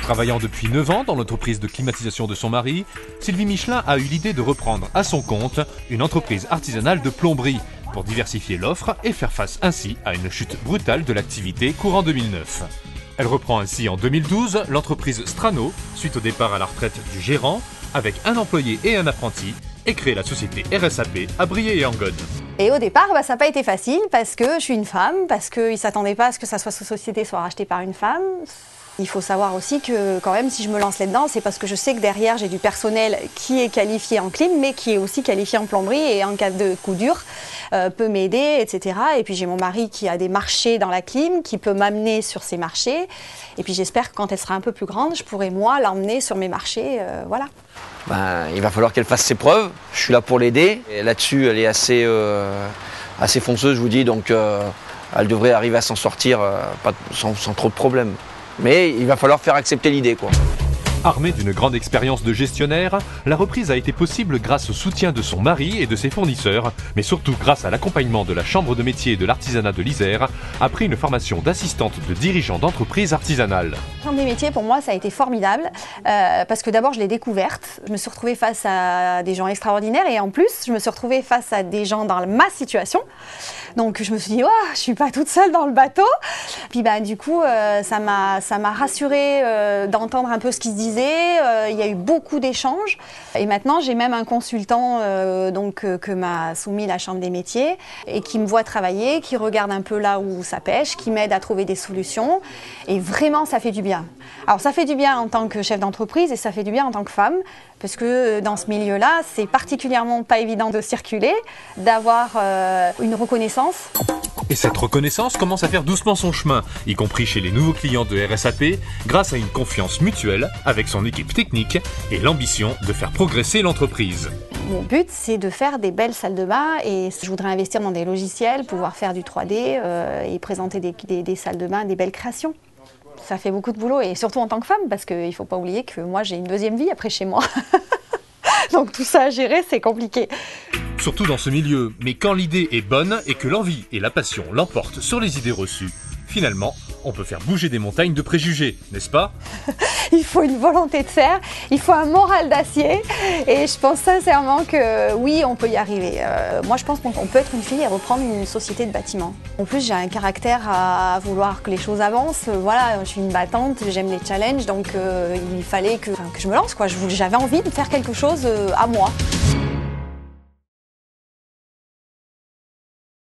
Travaillant depuis 9 ans dans l'entreprise de climatisation de son mari, Sylvie Michelin a eu l'idée de reprendre à son compte une entreprise artisanale de plomberie pour diversifier l'offre et faire face ainsi à une chute brutale de l'activité courant 2009. Elle reprend ainsi en 2012 l'entreprise Strano, suite au départ à la retraite du gérant, avec un employé et un apprenti, et crée la société RSAP à Briey et Angonne. Et au départ, ça n'a pas été facile parce que je suis une femme, parce qu'ils ne s'attendaient pas à ce que cette société soit rachetée par une femme. Il faut savoir aussi que quand même, si je me lance là-dedans, c'est parce que je sais que derrière, j'ai du personnel qui est qualifié en clim, mais qui est aussi qualifié en plomberie et en cas de coup dur, peut m'aider, etc. Et puis j'ai mon mari qui a des marchés dans la clim, qui peut m'amener sur ces marchés. Et puis j'espère que quand elle sera un peu plus grande, je pourrai moi l'emmener sur mes marchés, voilà. Il va falloir qu'elle fasse ses preuves. Je suis là pour l'aider. Là-dessus, elle est assez fonceuse, je vous dis, donc elle devrait arriver à s'en sortir sans trop de problèmes. Mais il va falloir faire accepter l'idée, quoi. Armée d'une grande expérience de gestionnaire, la reprise a été possible grâce au soutien de son mari et de ses fournisseurs, mais surtout grâce à l'accompagnement de la Chambre de métier et de l'artisanat de l'Isère, après une formation d'assistante de dirigeant d'entreprise artisanale. La Chambre des métiers, pour moi, ça a été formidable, parce que d'abord, je l'ai découverte. Je me suis retrouvée face à des gens extraordinaires, et en plus, je me suis retrouvée face à des gens dans ma situation. Donc, je me suis dit, oh, je ne suis pas toute seule dans le bateau. Puis, du coup, ça m'a rassurée d'entendre un peu ce qu'ils se disaient. Il y a eu beaucoup d'échanges. Et maintenant, j'ai même un consultant que m'a soumis la Chambre des métiers et qui me voit travailler, qui regarde un peu là où ça pêche, qui m'aide à trouver des solutions. Et vraiment, ça fait du bien. Alors, ça fait du bien en tant que chef d'entreprise et ça fait du bien en tant que femme, parce que dans ce milieu-là, c'est particulièrement pas évident de circuler, d'avoir une reconnaissance. Et cette reconnaissance commence à faire doucement son chemin, y compris chez les nouveaux clients de RSAP, grâce à une confiance mutuelle avec son équipe technique et l'ambition de faire progresser l'entreprise. Mon but, c'est de faire des belles salles de bain et je voudrais investir dans des logiciels, pouvoir faire du 3D et présenter des salles de bain, des belles créations. Ça fait beaucoup de boulot et surtout en tant que femme, parce qu'il ne faut pas oublier que moi j'ai une deuxième vie après chez moi. Donc tout ça à gérer, c'est compliqué. Surtout dans ce milieu, mais quand l'idée est bonne et que l'envie et la passion l'emportent sur les idées reçues, finalement, on peut faire bouger des montagnes de préjugés, n'est-ce pas? Il faut une volonté de faire, il faut un moral d'acier et je pense sincèrement que oui, on peut y arriver. Moi, je pense qu'on peut être une fille et reprendre une société de bâtiment. En plus, j'ai un caractère à vouloir que les choses avancent. Voilà, je suis une battante, j'aime les challenges, donc il fallait que je me lance, quoi. J'avais envie de faire quelque chose à moi.